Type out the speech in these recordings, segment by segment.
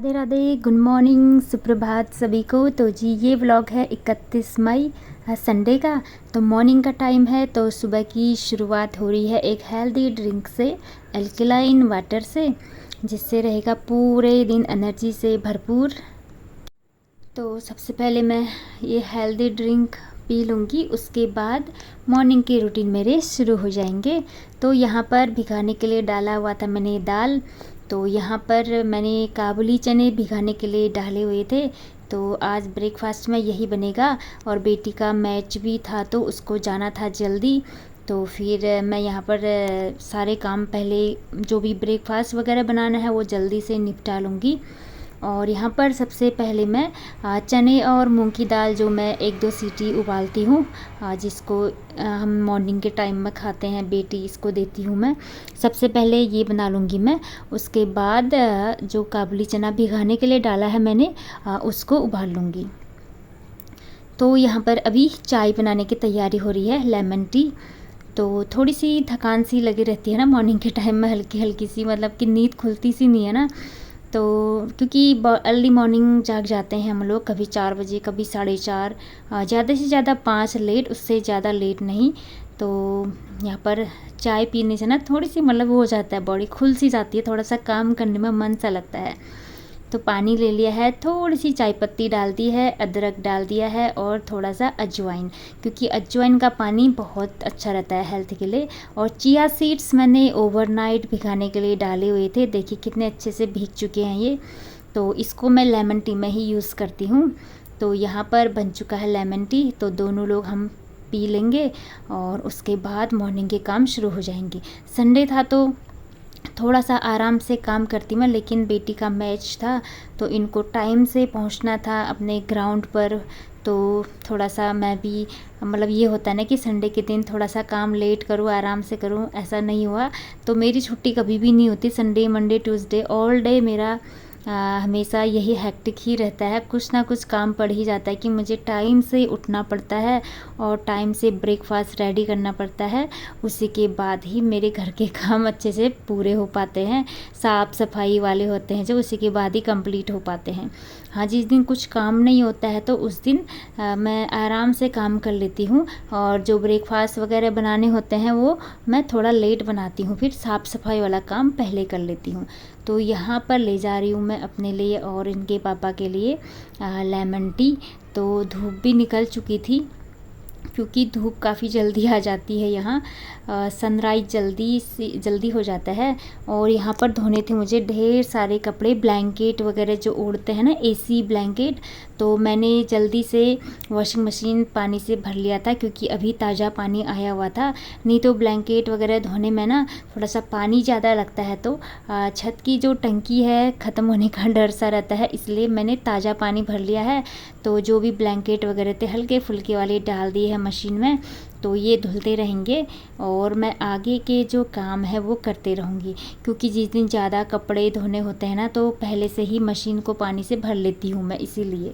Radhe Radhe, good morning, सुप्रभात सभी को। तो जी ये व्लॉग है 31 मई संडे का। तो मॉर्निंग का टाइम है, तो सुबह की शुरुआत हो रही है एक हेल्दी ड्रिंक से, एल्कलाइन वाटर से, जिससे रहेगा पूरे दिन एनर्जी से भरपूर। तो सबसे पहले मैं ये हेल्दी ड्रिंक पी लूँगी, उसके बाद मॉर्निंग के रूटीन मेरे शुरू हो जाएंगे। तो यहाँ पर भिगाने के लिए डाला हुआ था मैंने दाल। तो यहाँ पर मैंने काबुली चने भिगाने के लिए डाले हुए थे। तो आज ब्रेकफास्ट में यही बनेगा, और बेटी का मैच भी था तो उसको जाना था जल्दी। तो फिर मैं यहाँ पर सारे काम पहले जो भी ब्रेकफास्ट वगैरह बनाना है वो जल्दी से निपटा लूँगी। और यहाँ पर सबसे पहले मैं चने और मूंग की दाल जो मैं 1-2 सीटी उबालती हूँ, जिसको हम मॉर्निंग के टाइम में खाते हैं, बेटी इसको देती हूँ मैं। सबसे पहले ये बना लूँगी मैं। उसके बाद जो काबुली चना भिगाने के लिए डाला है मैंने, उसको उबाल लूँगी। तो यहाँ पर अभी चाय बनाने की तैयारी हो रही है, लेमन टी। तो थोड़ी सी थकान सी लगी रहती है ना मॉर्निंग के टाइम में, हल्की हल्की सी, मतलब कि नींद खुलती सी नहीं है ना। तो क्योंकि अर्ली मॉर्निंग जाग जाते हैं हम लोग, कभी 4 बजे, कभी 4:30, ज़्यादा से ज़्यादा 5 लेट, उससे ज़्यादा लेट नहीं। तो यहाँ पर चाय पीने से ना थोड़ी सी मतलब वो हो जाता है, बॉडी खुल सी जाती है, थोड़ा सा काम करने में मन सा लगता है। तो पानी ले लिया है, थोड़ी सी चाय पत्ती डाल दी है, अदरक डाल दिया है, और थोड़ा सा अजवाइन, क्योंकि अजवाइन का पानी बहुत अच्छा रहता है हेल्थ के लिए। और चिया सीड्स मैंने ओवरनाइट भिगाने के लिए डाले हुए थे, देखिए कितने अच्छे से भीग चुके हैं ये। तो इसको मैं लेमन टी में ही यूज़ करती हूँ। तो यहाँ पर बन चुका है लेमन टी, तो दोनों लोग हम पी लेंगे और उसके बाद मॉर्निंग के काम शुरू हो जाएंगे। संडे था तो थोड़ा सा आराम से काम करती मैं, लेकिन बेटी का मैच था तो इनको टाइम से पहुंचना था अपने ग्राउंड पर। तो थोड़ा सा मैं भी, मतलब ये होता है ना कि संडे के दिन थोड़ा सा काम लेट करूँ, आराम से करूँ, ऐसा नहीं हुआ। तो मेरी छुट्टी कभी भी नहीं होती, Sunday Monday Tuesday all day मेरा हमेशा यही हेक्टिक ही रहता है, कुछ ना कुछ काम पड़ ही जाता है कि मुझे टाइम से उठना पड़ता है और टाइम से ब्रेकफास्ट रेडी करना पड़ता है। उसी के बाद ही मेरे घर के काम अच्छे से पूरे हो पाते हैं, साफ़ सफाई वाले होते हैं जो, उसी के बाद ही कंप्लीट हो पाते हैं। हाँ, जिस दिन कुछ काम नहीं होता है तो उस दिन मैं आराम से काम कर लेती हूँ, और जो ब्रेकफास्ट वगैरह बनाने होते हैं वो मैं थोड़ा लेट बनाती हूँ, फिर साफ़ सफाई वाला काम पहले कर लेती हूँ। तो यहाँ पर ले जा रही हूँ मैं अपने लिए और इनके पापा के लिए लेमन टी। तो धूप भी निकल चुकी थी, क्योंकि धूप काफ़ी जल्दी आ जाती है यहाँ, सनराइज जल्दी हो जाता है। और यहाँ पर धोने थे मुझे ढेर सारे कपड़े, ब्लैंकेट वगैरह जो ओढ़ते हैं ना, एसी ब्लैंकेट। तो मैंने जल्दी से वॉशिंग मशीन पानी से भर लिया था, क्योंकि अभी ताज़ा पानी आया हुआ था। नहीं तो ब्लैंकेट वगैरह धोने में ना थोड़ा सा पानी ज़्यादा लगता है, तो छत की जो टंकी है ख़त्म होने का डर सा रहता है, इसलिए मैंने ताज़ा पानी भर लिया है। तो जो भी ब्लैंकेट वगैरह थे हल्के फुल्के वाले डाल दिए हैं मशीन में, तो ये धुलते रहेंगे और मैं आगे के जो काम है वो करते रहूँगी। क्योंकि जिस दिन ज़्यादा कपड़े धोने होते हैं ना, तो पहले से ही मशीन को पानी से भर लेती हूँ मैं, इसीलिए,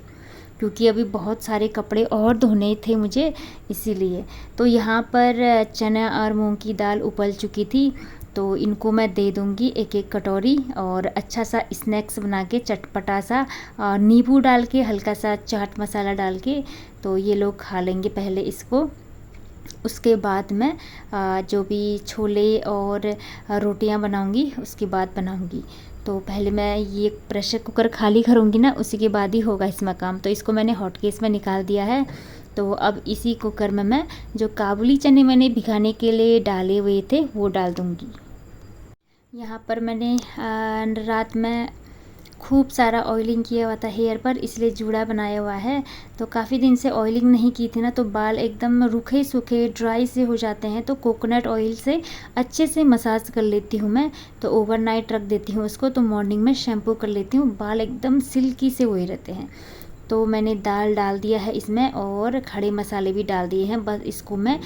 क्योंकि अभी बहुत सारे कपड़े और धोने थे मुझे, इसीलिए। तो यहाँ पर चना और मूंग की दाल उबल चुकी थी, तो इनको मैं दे दूँगी एक एक कटोरी, और अच्छा सा स्नैक्स बना के चटपटा सा, नींबू डाल के, हल्का सा चाट मसाला डाल के, तो ये लोग खा लेंगे पहले इसको। उसके बाद मैं जो भी छोले और रोटियां बनाऊंगी उसके बाद बनाऊंगी। तो पहले मैं ये प्रेशर कुकर खाली करूँगी ना, उसी के बाद ही होगा इसमें काम। तो इसको मैंने हॉट केस में निकाल दिया है। तो अब इसी कुकर में मैं जो काबुली चने मैंने भिगाने के लिए डाले हुए थे वो डाल दूँगी। यहाँ पर मैंने रात में खूब सारा ऑयलिंग किया हुआ था हेयर पर, इसलिए जूड़ा बनाया हुआ है। तो काफ़ी दिन से ऑयलिंग नहीं की थी ना, तो बाल एकदम रूखे सूखे ड्राई से हो जाते हैं। तो कोकोनट ऑयल से अच्छे से मसाज कर लेती हूँ मैं। तो ओवरनाइट रख देती हूँ उसको, तो मॉर्निंग में शैम्पू कर लेती हूँ, बाल एकदम सिल्की से हुए रहते हैं। तो मैंने दाल डाल दिया है इसमें, और खड़े मसाले भी डाल दिए हैं। बस इसको मैं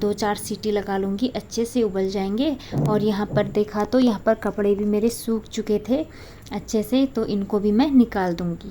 2-4 सीटी लगा लूँगी, अच्छे से उबल जाएंगे। और यहाँ पर देखा तो यहाँ पर कपड़े भी मेरे सूख चुके थे अच्छे से, तो इनको भी मैं निकाल दूँगी।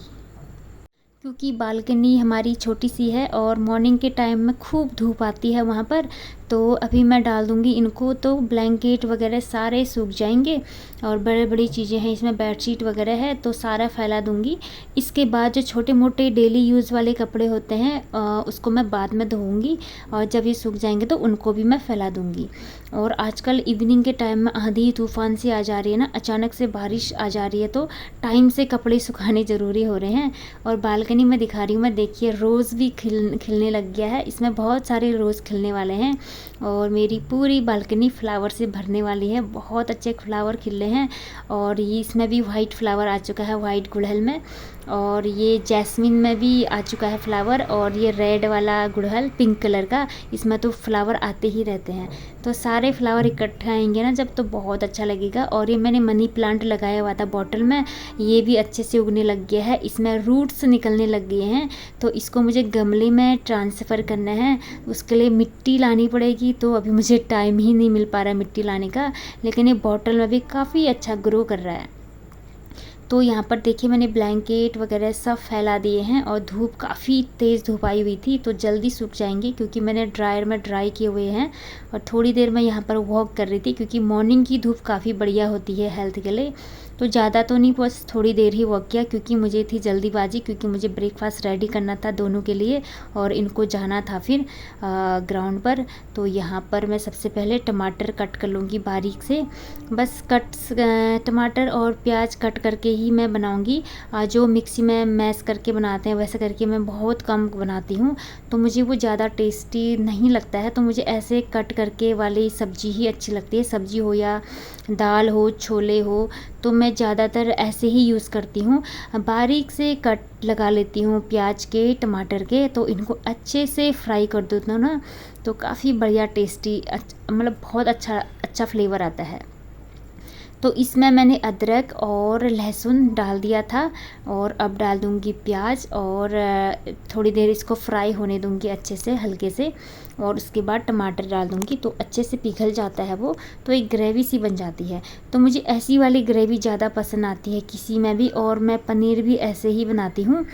क्योंकि बालकनी हमारी छोटी सी है और मॉर्निंग के टाइम में खूब धूप आती है वहाँ पर, तो अभी मैं डाल दूँगी इनको, तो ब्लैंकेट वगैरह सारे सूख जाएंगे और बड़े बड़ी चीज़ें हैं इसमें, बेडशीट वगैरह है तो सारा फैला दूँगी। इसके बाद जो छोटे मोटे डेली यूज़ वाले कपड़े होते हैं उसको मैं बाद में धोऊँगी और जब ये सूख जाएंगे तो उनको भी मैं फैला दूँगी। और आजकल इवनिंग के टाइम में आंधी तूफ़ान सी आ जा रही है ना, अचानक से बारिश आ जा रही है, तो टाइम से कपड़े सुखाने ज़रूरी हो रहे हैं। और बालकनी में दिखा रही हूँ मैं, देखिए रोज़ भी खिलने लग गया है, इसमें बहुत सारे रोज़ खिलने वाले हैं और मेरी पूरी बालकनी फ्लावर से भरने वाली है। बहुत अच्छे फ्लावर खिले हैं और ये इसमें भी वाइट फ्लावर आ चुका है, वाइट गुड़हल में, और ये जैस्मिन में भी आ चुका है फ्लावर, और ये रेड वाला गुड़हल पिंक कलर का, इसमें तो फ्लावर आते ही रहते हैं। तो सारे फ्लावर इकट्ठे आएंगे ना जब, तो बहुत अच्छा लगेगा। और ये मैंने मनी प्लांट लगाया हुआ था बॉटल में, ये भी अच्छे से उगने लग गया है, इसमें रूट्स निकलने लग गए हैं। तो इसको मुझे गमले में ट्रांसफ़र करना है, उसके लिए मिट्टी लानी पड़ेगी, तो अभी मुझे टाइम ही नहीं मिल पा रहा है मिट्टी लाने का, लेकिन ये बॉटल में भी काफ़ी अच्छा ग्रो कर रहा है। तो यहाँ पर देखिए मैंने ब्लैंकेट वगैरह सब फैला दिए हैं और धूप, काफ़ी तेज़ धूप आई हुई थी तो जल्दी सूख जाएंगे क्योंकि मैंने ड्रायर में ड्राई किए हुए हैं। और थोड़ी देर मैं यहाँ पर वॉक कर रही थी क्योंकि मॉर्निंग की धूप काफ़ी बढ़िया होती है हेल्थ के लिए, तो ज़्यादा तो नहीं, बस थोड़ी देर ही वॉक किया क्योंकि मुझे थी जल्दीबाजी, क्योंकि मुझे ब्रेकफास्ट रेडी करना था दोनों के लिए और इनको जाना था फिर ग्राउंड पर। तो यहाँ पर मैं सबसे पहले टमाटर कट कर लूँगी बारीक से, बस टमाटर और प्याज कट करके ही मैं बनाऊँगी। जो मिक्सी में मैश करके बनाते हैं वैसे करके मैं बहुत कम बनाती हूँ, तो मुझे वो ज़्यादा टेस्टी नहीं लगता है, तो मुझे ऐसे कट करके वाली सब्ज़ी ही अच्छी लगती है। सब्ज़ी हो या दाल हो, छोले हो, तो मैं ज़्यादातर ऐसे ही यूज़ करती हूँ। बारीक से कट लगा लेती हूँ प्याज के, टमाटर के, तो इनको अच्छे से फ्राई कर देती हूँ ना, तो काफ़ी बढ़िया टेस्टी, मतलब बहुत अच्छा फ्लेवर आता है। तो इसमें मैंने अदरक और लहसुन डाल दिया था और अब डाल दूँगी प्याज और थोड़ी देर इसको फ्राई होने दूँगी अच्छे से, हल्के से, और उसके बाद टमाटर डाल दूँगी तो अच्छे से पिघल जाता है वो, तो एक ग्रेवी सी बन जाती है। तो मुझे ऐसी वाली ग्रेवी ज़्यादा पसंद आती है किसी में भी, और मैं पनीर भी ऐसे ही बनाती हूँ।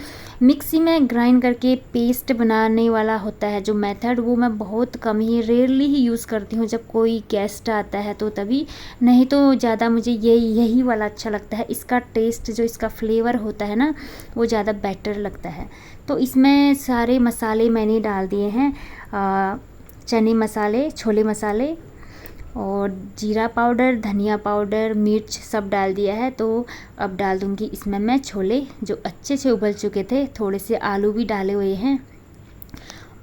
मिक्सी में ग्राइंड करके पेस्ट बनाने वाला होता है जो मेथड, वो मैं बहुत कम ही, रेयरली ही यूज़ करती हूँ, जब कोई गेस्ट आता है तो तभी, नहीं तो ज़्यादा मुझे यही वाला अच्छा लगता है। इसका टेस्ट, जो इसका फ्लेवर होता है ना, वो ज़्यादा बेटर लगता है। तो इसमें सारे मसाले मैंने डाल दिए हैं, चने मसाले, छोले मसाले और जीरा पाउडर, धनिया पाउडर, मिर्च सब डाल दिया है। तो अब डाल दूँगी इसमें मैं छोले जो अच्छे से उबल चुके थे, थोड़े से आलू भी डाले हुए हैं,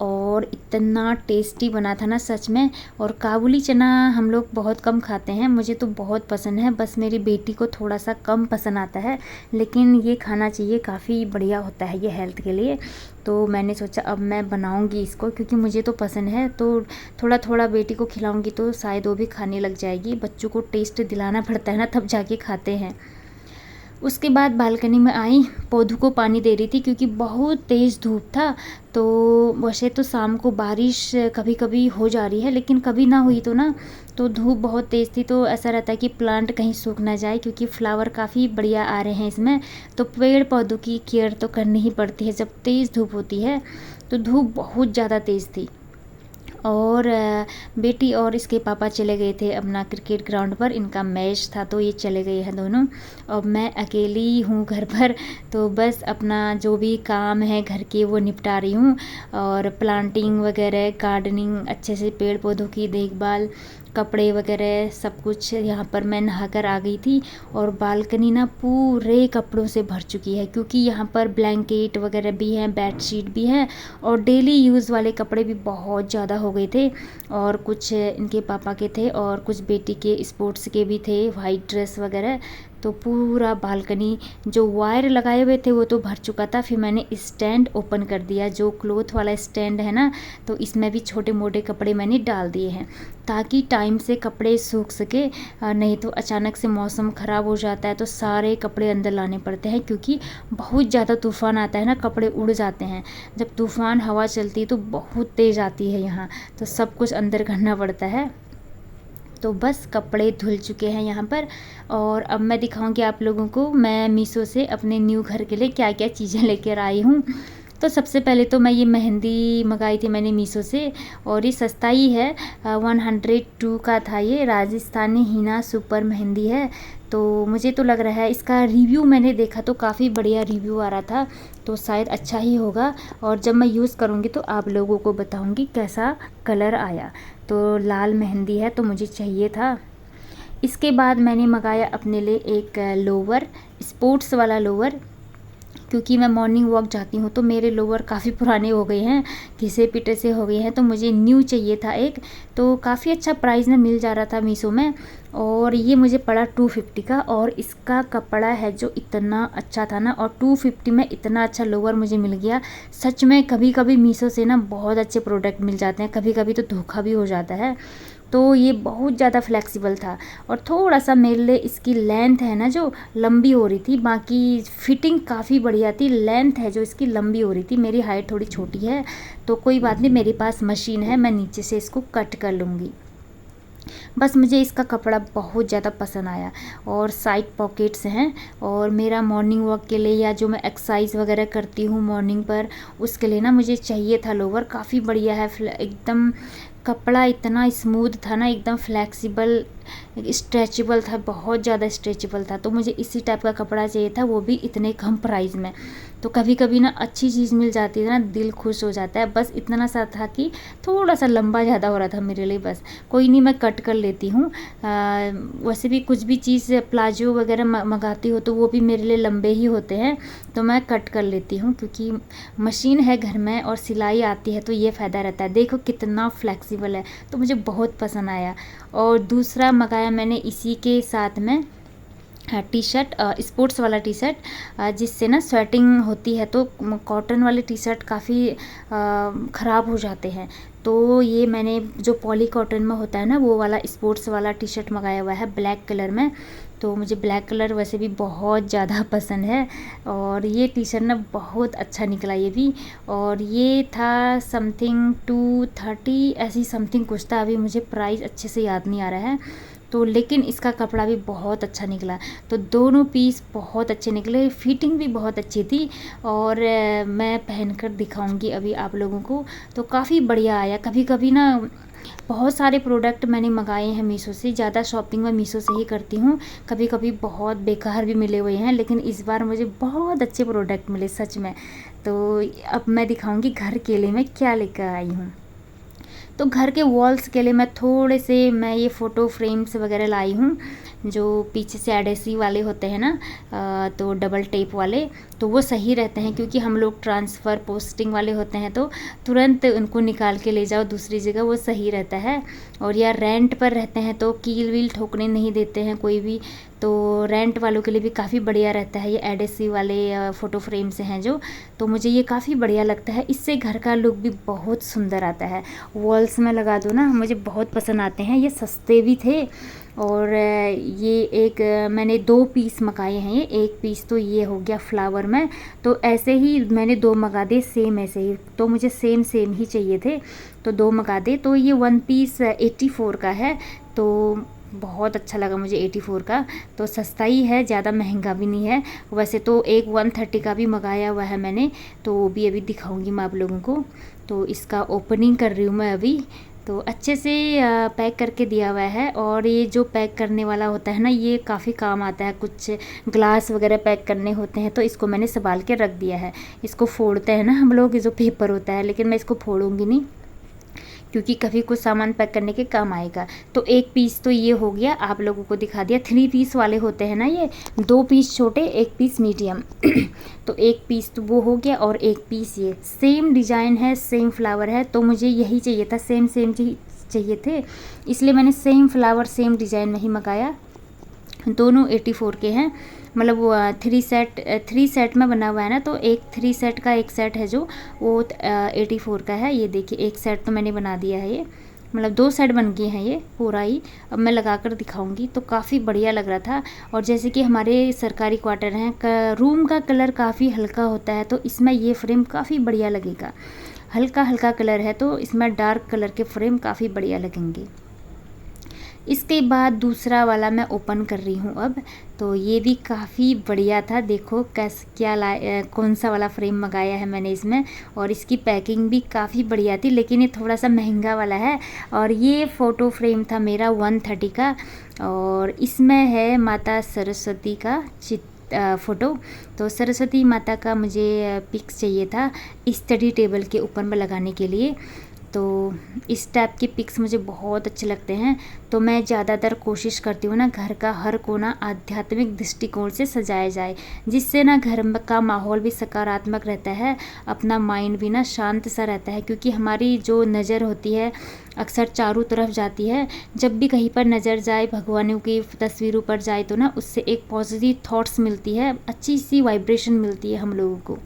और इतना टेस्टी बना था ना सच में। और काबुली चना हम लोग बहुत कम खाते हैं, मुझे तो बहुत पसंद है, बस मेरी बेटी को थोड़ा सा कम पसंद आता है, लेकिन ये खाना चाहिए, काफ़ी बढ़िया होता है ये हेल्थ के लिए। तो मैंने सोचा अब मैं बनाऊंगी इसको, क्योंकि मुझे तो पसंद है, तो थोड़ा थोड़ा बेटी को खिलाऊंगी तो शायद वो भी खाने लग जाएगी। बच्चों को टेस्ट दिलाना पड़ता है ना, तब जाके खाते हैं। उसके बाद बालकनी में आई, पौधों को पानी दे रही थी क्योंकि बहुत तेज़ धूप था। तो वैसे तो शाम को बारिश कभी कभी हो जा रही है, लेकिन कभी ना हुई तो ना, तो धूप बहुत तेज़ थी, तो ऐसा रहता है कि प्लांट कहीं सूख ना जाए, क्योंकि फ्लावर काफ़ी बढ़िया आ रहे हैं इसमें। तो पेड़ पौधों की केयर तो करनी ही पड़ती है जब तेज़ धूप होती है। तो धूप बहुत ज़्यादा तेज़ थी और बेटी और इसके पापा चले गए थे अपना क्रिकेट ग्राउंड पर, इनका मैच था, तो ये चले गए हैं दोनों। और मैं अकेली हूँ घर पर, तो बस अपना जो भी काम है घर के वो निपटा रही हूँ, और प्लांटिंग वगैरह, गार्डनिंग, अच्छे से पेड़ पौधों की देखभाल, कपड़े वगैरह सब कुछ। यहाँ पर मैं नहाकर आ गई थी और बालकनी ना पूरे कपड़ों से भर चुकी है, क्योंकि यहाँ पर ब्लैंकेट वगैरह भी हैं, बेडशीट भी हैं, और डेली यूज़ वाले कपड़े भी बहुत ज़्यादा हो गए थे, और कुछ इनके पापा के थे और कुछ बेटी के स्पोर्ट्स के भी थे, वाइट ड्रेस वगैरह। तो पूरा बालकनी, जो वायर लगाए हुए थे वो तो भर चुका था। फिर मैंने स्टैंड ओपन कर दिया, जो क्लॉथ वाला स्टैंड है ना, तो इसमें भी छोटे मोटे कपड़े मैंने डाल दिए हैं ताकि टाइम से कपड़े सूख सके। नहीं तो अचानक से मौसम ख़राब हो जाता है तो सारे कपड़े अंदर लाने पड़ते हैं, क्योंकि बहुत ज़्यादा तूफ़ान आता है ना, कपड़े उड़ जाते हैं। जब तूफ़ान हवा चलती है तो बहुत तेज़ आती है यहाँ, तो सब कुछ अंदर करना पड़ता है। तो बस कपड़े धुल चुके हैं यहाँ पर, और अब मैं दिखाऊंगी आप लोगों को मैं मीशो से अपने न्यू घर के लिए क्या क्या चीज़ें लेकर आई हूँ। तो सबसे पहले तो मैं ये मेहंदी मंगाई थी मैंने मीशो से, और ये सस्ता ही है, 102 का था। ये राजस्थानी हीना सुपर मेहंदी है। तो मुझे तो लग रहा है, इसका रिव्यू मैंने देखा तो काफ़ी बढ़िया रिव्यू आ रहा था, तो शायद अच्छा ही होगा। और जब मैं यूज़ करूँगी तो आप लोगों को बताऊँगी कैसा कलर आया। तो लाल मेहंदी है तो मुझे चाहिए था। इसके बाद मैंने मंगाया अपने लिए एक लोवर, स्पोर्ट्स वाला लोवर, क्योंकि मैं मॉर्निंग वॉक जाती हूँ तो मेरे लोवर काफ़ी पुराने हो गए हैं, घिसे पिटे से हो गए हैं, तो मुझे न्यू चाहिए था एक। तो काफ़ी अच्छा प्राइस में मिल जा रहा था मीशो में, और ये मुझे पड़ा 250 का। और इसका कपड़ा है जो इतना अच्छा था ना, और 250 में इतना अच्छा लोवर मुझे मिल गया। सच में कभी कभी मीशो से ना बहुत अच्छे प्रोडक्ट मिल जाते हैं, कभी कभी तो धोखा भी हो जाता है। तो ये बहुत ज़्यादा फ्लेक्सिबल था, और थोड़ा सा मेरे लिए इसकी लेंथ है ना जो लंबी हो रही थी, बाकी फिटिंग काफ़ी बढ़िया थी। लेंथ है जो इसकी लंबी हो रही थी, मेरी हाइट थोड़ी छोटी है, तो कोई बात नहीं, मेरे पास मशीन है, मैं नीचे से इसको कट कर लूँगी। बस मुझे इसका कपड़ा बहुत ज़्यादा पसंद आया, और साइड पॉकेट्स हैं, और मेरा मॉर्निंग वॉक के लिए या जो मैं एक्सरसाइज वगैरह करती हूँ मॉर्निंग पर, उसके लिए ना मुझे चाहिए था लोवर। काफ़ी बढ़िया है, एकदम कपड़ा इतना स्मूथ था ना, एकदम फ्लेक्सिबल, स्ट्रेचेबल था, बहुत ज़्यादा स्ट्रेचेबल था। तो मुझे इसी टाइप का कपड़ा चाहिए था, वो भी इतने कम प्राइस में। तो कभी कभी ना अच्छी चीज़ मिल जाती है ना, दिल खुश हो जाता है। बस इतना सा था कि थोड़ा सा लंबा ज़्यादा हो रहा था मेरे लिए, बस कोई नहीं, मैं कट कर लेती हूँ। वैसे भी कुछ भी चीज़ प्लाजो वगैरह मंगाती हो तो वो भी मेरे लिए लंबे ही होते हैं, तो मैं कट कर लेती हूँ, क्योंकि मशीन है घर में और सिलाई आती है, तो ये फ़ायदा रहता है। देखो कितना फ्लेक्सिबल है, तो मुझे बहुत पसंद आया। और दूसरा मंगाया मैंने इसी के साथ में टी शर्ट, स्पोर्ट्स वाला टी शर्ट, जिससे ना स्वेटिंग होती है, तो कॉटन वाले टी शर्ट काफ़ी ख़राब हो जाते हैं। तो ये मैंने जो पॉली कॉटन में होता है ना, वो वाला स्पोर्ट्स वाला टी शर्ट मंगाया हुआ है ब्लैक कलर में। तो मुझे ब्लैक कलर वैसे भी बहुत ज़्यादा पसंद है, और ये टी शर्ट ना बहुत अच्छा निकला ये भी। और ये था समथिंग 230 ऐसी समथिंग कुछ था, अभी मुझे प्राइस अच्छे से याद नहीं आ रहा है। तो लेकिन इसका कपड़ा भी बहुत अच्छा निकला, तो दोनों पीस बहुत अच्छे निकले, फिटिंग भी बहुत अच्छी थी, और मैं पहनकर दिखाऊंगी अभी आप लोगों को। तो काफ़ी बढ़िया आया। कभी कभी ना बहुत सारे प्रोडक्ट मैंने मंगाए हैं मीशो से, ज़्यादा शॉपिंग मैं मीशो से ही करती हूँ। कभी कभी बहुत बेकार भी मिले हुए हैं, लेकिन इस बार मुझे बहुत अच्छे प्रोडक्ट मिले सच में। तो अब मैं दिखाऊंगी घर के लिए मैं क्या लेकर आई हूँ। तो घर के वॉल्स के लिए मैं ये फ़ोटो फ्रेम्स वगैरह लाई हूँ, जो पीछे से एडेसिव वाले होते हैं ना, तो डबल टेप वाले, तो वो सही रहते हैं, क्योंकि हम लोग ट्रांसफ़र पोस्टिंग वाले होते हैं तो तुरंत उनको निकाल के ले जाओ दूसरी जगह, वो सही रहता है। और या रेंट पर रहते हैं तो कील वील ठोकने नहीं देते हैं कोई भी, तो रेंट वालों के लिए भी काफ़ी बढ़िया रहता है ये एडेसिव वाले फ़ोटो फ्रेम्स हैं जो। तो मुझे ये काफ़ी बढ़िया लगता है, इससे घर का लुक भी बहुत सुंदर आता है। वॉल्स में लगा दो ना, मुझे बहुत पसंद आते हैं, ये सस्ते भी थे। और ये एक मैंने 2 पीस मंगाए हैं, ये एक पीस तो ये हो गया फ्लावर में, तो ऐसे ही मैंने 2 मंगा दिए सेम ऐसे ही, तो मुझे सेम ही चाहिए थे, तो 2 मंगा दे। तो ये 1 पीस 84 का है, तो बहुत अच्छा लगा मुझे 84 का, तो सस्ता ही है, ज़्यादा महंगा भी नहीं है। वैसे तो एक 130 का भी मंगाया हुआ है मैंने, तो वो भी अभी दिखाऊंगी मैं आप लोगों को। तो इसका ओपनिंग कर रही हूँ मैं अभी। तो अच्छे से पैक करके दिया हुआ है, और ये जो पैक करने वाला होता है ना, ये काफ़ी काम आता है, कुछ ग्लास वगैरह पैक करने होते हैं, तो इसको मैंने संभाल के रख दिया है। इसको फोड़ते हैं ना हम लोग, जो पेपर होता है, लेकिन मैं इसको फोड़ूंगी नहीं, क्योंकि कभी कुछ सामान पैक करने के काम आएगा। तो एक पीस तो ये हो गया, आप लोगों को दिखा दिया। 3 पीस वाले होते हैं ना ये, 2 पीस छोटे, 1 पीस मीडियम तो 1 पीस तो वो हो गया, और 1 पीस ये सेम डिज़ाइन है, सेम फ्लावर है, तो मुझे यही चाहिए था, सेम चाहिए थे, इसलिए मैंने सेम फ्लावर सेम डिज़ाइन में ही मंगाया। दोनों 84 के हैं, मतलब वो 3 सेट में बना हुआ है ना, तो एक 3 सेट का एक सेट है जो वो 84 का है। ये देखिए, एक सेट तो मैंने बना दिया है, ये मतलब 2 सेट बन गए हैं ये पूरा ही। अब मैं लगा कर दिखाऊंगी, तो काफ़ी बढ़िया लग रहा था। और जैसे कि हमारे सरकारी क्वार्टर हैं, रूम का कलर काफ़ी हल्का होता है, तो इसमें ये फ्रेम काफ़ी बढ़िया लगेगा। हल्का हल्का कलर है, तो इसमें डार्क कलर के फ्रेम काफ़ी बढ़िया लगेंगे। इसके बाद दूसरा वाला मैं ओपन कर रही हूँ अब। तो ये भी काफ़ी बढ़िया था। देखो कौन सा वाला फ्रेम मंगाया है मैंने इसमें, और इसकी पैकिंग भी काफ़ी बढ़िया थी, लेकिन ये थोड़ा सा महंगा वाला है। और ये फ़ोटो फ्रेम था मेरा 130 का, और इसमें है माता सरस्वती का फ़ोटो। तो सरस्वती माता का मुझे पिक्स चाहिए था स्टडी टेबल के ऊपर में लगाने के लिए। तो इस टाइप के पिक्स मुझे बहुत अच्छे लगते हैं। तो मैं ज़्यादातर कोशिश करती हूँ ना घर का हर कोना आध्यात्मिक दृष्टिकोण से सजाया जाए, जिससे ना घर का माहौल भी सकारात्मक रहता है, अपना माइंड भी ना शांत सा रहता है। क्योंकि हमारी जो नज़र होती है अक्सर चारों तरफ जाती है। जब भी कहीं पर नज़र जाए भगवानों की तस्वीरों पर जाए तो ना उससे एक पॉजिटिव थॉट्स मिलती है, अच्छी सी वाइब्रेशन मिलती है हम लोगों को।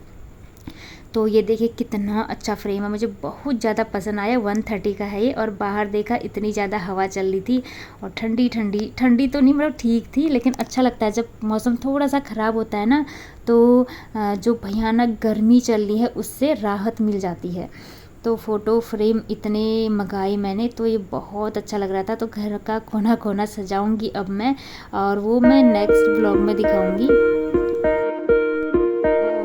तो ये देखिए कितना अच्छा फ्रेम है, मुझे बहुत ज़्यादा पसंद आया। 130 का है ये। और बाहर देखा इतनी ज़्यादा हवा चल रही थी, और ठंडी ठंडी ठंडी तो नहीं मतलब ठीक थी, लेकिन अच्छा लगता है जब मौसम थोड़ा सा ख़राब होता है ना, तो जो भयानक गर्मी चल रही है उससे राहत मिल जाती है। तो फ़ोटो फ्रेम इतने मंगाए मैंने, तो ये बहुत अच्छा लग रहा था। तो घर का कोना कोना सजाऊंगी अब मैं, और वो मैं नेक्स्ट ब्लॉग में दिखाऊंगी।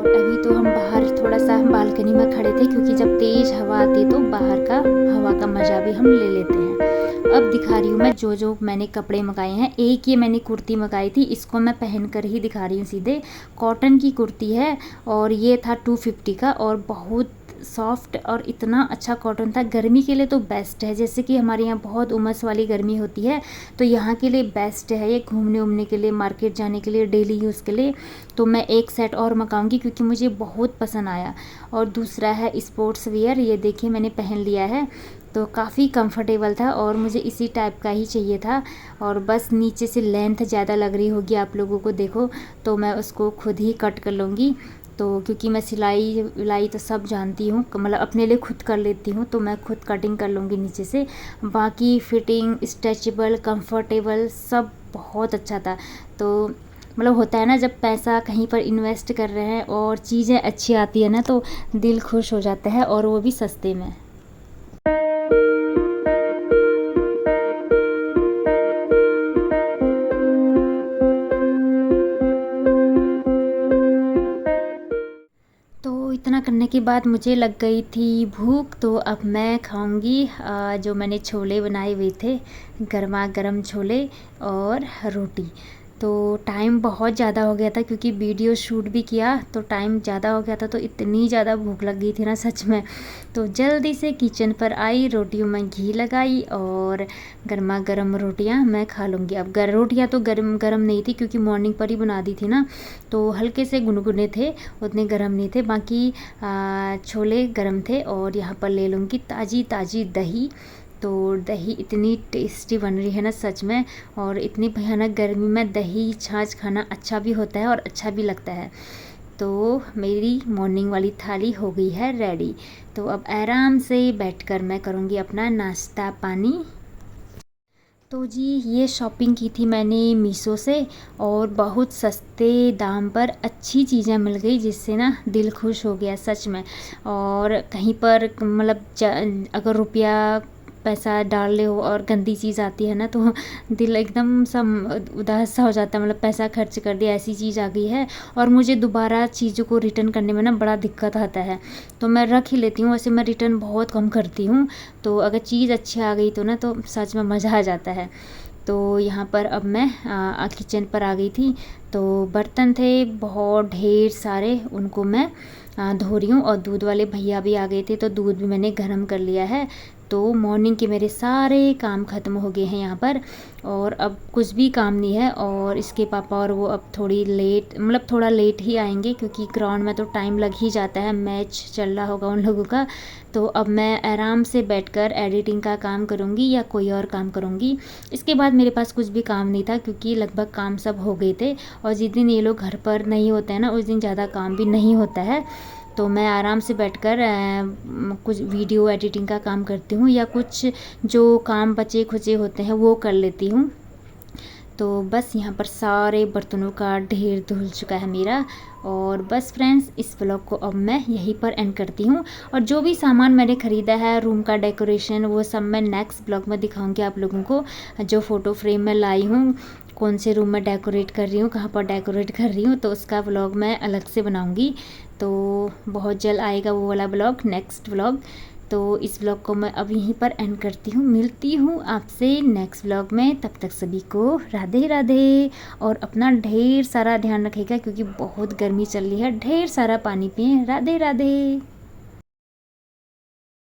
अभी तो हम बाहर थोड़ा सा बालकनी में खड़े थे, क्योंकि जब तेज़ हवा आती तो बाहर का हवा का मज़ा भी हम ले लेते हैं। अब दिखा रही हूँ मैं जो मैंने कपड़े मंगाए हैं। एक ये मैंने कुर्ती मंगाई थी, इसको मैं पहन कर ही दिखा रही हूँ सीधे। कॉटन की कुर्ती है, और ये था 250 का, और बहुत सॉफ्ट और इतना अच्छा कॉटन था। गर्मी के लिए तो बेस्ट है, जैसे कि हमारे यहाँ बहुत उमस वाली गर्मी होती है, तो यहाँ के लिए बेस्ट है ये घूमने उमने के लिए, मार्केट जाने के लिए, डेली यूज़ के लिए। तो मैं एक सेट और मंगाऊंगी क्योंकि मुझे बहुत पसंद आया। और दूसरा है स्पोर्ट्स वियर, ये देखिए मैंने पहन लिया है, तो काफ़ी कंफर्टेबल था, और मुझे इसी टाइप का ही चाहिए था। और बस नीचे से लेंथ ज़्यादा लग रही होगी आप लोगों को, देखो, तो मैं उसको खुद ही कट कर लूँगी। तो क्योंकि मैं सिलाई विलाई तो सब जानती हूँ, मतलब अपने लिए खुद कर लेती हूँ, तो मैं खुद कटिंग कर लूँगी नीचे से। बाकी फिटिंग, स्ट्रेचेबल, कंफर्टेबल सब बहुत अच्छा था। तो मतलब होता है ना जब पैसा कहीं पर इन्वेस्ट कर रहे हैं और चीज़ें अच्छी आती है ना, तो दिल खुश हो जाता है, और वो भी सस्ते में। तो इतना करने के बाद मुझे लग गई थी भूख, तो अब मैं खाऊंगी जो मैंने छोले बनाए हुए थे, गर्मा गर्म छोले और रोटी। तो टाइम बहुत ज़्यादा हो गया था, क्योंकि वीडियो शूट भी किया, तो टाइम ज़्यादा हो गया था, तो इतनी ज़्यादा भूख लग गई थी ना सच में। तो जल्दी से किचन पर आई, रोटियों में घी लगाई, और गर्मा गर्म रोटियां मैं खा लूँगी। अब रोटियां तो गर्म गर्म नहीं थी, क्योंकि मॉर्निंग पर ही बना दी थी ना, तो हल्के से गुनगुने थे, उतने गर्म नहीं थे। बाकी छोले गर्म थे। और यहाँ पर ले लूँगी ताज़ी ताज़ी दही। तो दही इतनी टेस्टी बन रही है ना सच में, और इतनी भयानक गर्मी में दही छाछ खाना अच्छा भी होता है और अच्छा भी लगता है। तो मेरी मॉर्निंग वाली थाली हो गई है रेडी। तो अब आराम से बैठकर मैं करूँगी अपना नाश्ता पानी। तो जी ये शॉपिंग की थी मैंने मीशो से, और बहुत सस्ते दाम पर अच्छी चीज़ें मिल गई, जिससे ना दिल खुश हो गया सच में। और कहीं पर मतलब अगर रुपया पैसा डाल ले हो और गंदी चीज़ आती है ना, तो दिल एकदम सा उदास सा हो जाता है, मतलब पैसा खर्च कर दिया, ऐसी चीज़ आ गई है। और मुझे दोबारा चीज़ों को रिटर्न करने में ना बड़ा दिक्कत आता है, तो मैं रख ही लेती हूँ। वैसे मैं रिटर्न बहुत कम करती हूँ, तो अगर चीज़ अच्छी आ गई तो ना तो सच में मज़ा आ जाता है। तो यहाँ पर अब मैं किचन पर आ गई थी। तो बर्तन थे बहुत ढेर सारे, उनको मैं धो रही हूँ। और दूध वाले भैया भी आ गए थे, तो दूध भी मैंने गर्म कर लिया है। तो मॉर्निंग के मेरे सारे काम ख़त्म हो गए हैं यहाँ पर, और अब कुछ भी काम नहीं है। और इसके पापा और वो अब थोड़ी लेट, मतलब थोड़ा लेट ही आएंगे, क्योंकि ग्राउंड में तो टाइम लग ही जाता है, मैच चल रहा होगा उन लोगों का। तो अब मैं आराम से बैठकर एडिटिंग का काम करूँगी या कोई और काम करूँगी। इसके बाद मेरे पास कुछ भी काम नहीं था, क्योंकि लगभग काम सब हो गए थे। और जिस दिन ये लोग घर पर नहीं होते हैं ना, उस दिन ज़्यादा काम भी नहीं होता है। तो मैं आराम से बैठकर कुछ वीडियो एडिटिंग का काम करती हूँ, या कुछ जो काम बचे खुचे होते हैं वो कर लेती हूँ। तो बस यहाँ पर सारे बर्तनों का ढेर धुल चुका है मेरा। और बस फ्रेंड्स, इस व्लॉग को अब मैं यहीं पर एंड करती हूँ। और जो भी सामान मैंने ख़रीदा है रूम का डेकोरेशन, वो सब मैं नेक्स्ट ब्लॉग में दिखाऊंगी आप लोगों को। जो फ़ोटो फ्रेम मैं लाई हूँ, कौन से रूम में डेकोरेट कर रही हूँ, कहाँ पर डेकोरेट कर रही हूँ, तो उसका व्लॉग मैं अलग से बनाऊँगी। तो बहुत जल्द आएगा वो वाला ब्लॉग, नेक्स्ट व्लॉग। तो इस व्लॉग को मैं अब यहीं पर एंड करती हूँ। मिलती हूँ आपसे नेक्स्ट व्लॉग में, तब तक सभी को राधे राधे। और अपना ढेर सारा ध्यान रखिएगा क्योंकि बहुत गर्मी चल रही है। ढेर सारा पानी पिएं। राधे राधे।